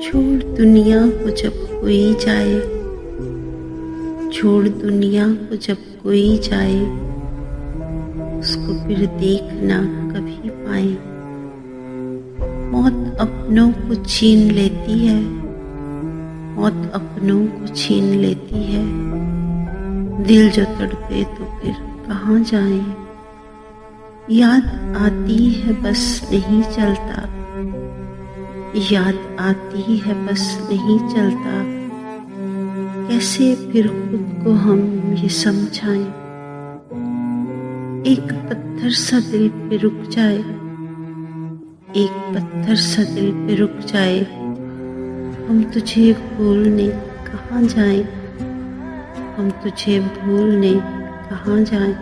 छोड़ दुनिया को जब कोई जाए, छोड़ दुनिया को जब कोई जाए, उसको फिर देख ना कभी पाए। मौत अपनों को छीन लेती है, मौत अपनों को छीन लेती है। दिल जो तड़पे तो फिर कहाँ जाए। याद आती है बस नहीं चलता, याद आती है बस नहीं चलता। कैसे फिर खुद को हम ये समझाएं। एक पत्थर सा दिल पे रुक जाए, एक पत्थर सा दिल पे रुक जाए। हम तुझे भूलने कहाँ जाएं, हम तुझे भूलने कहाँ जाएं।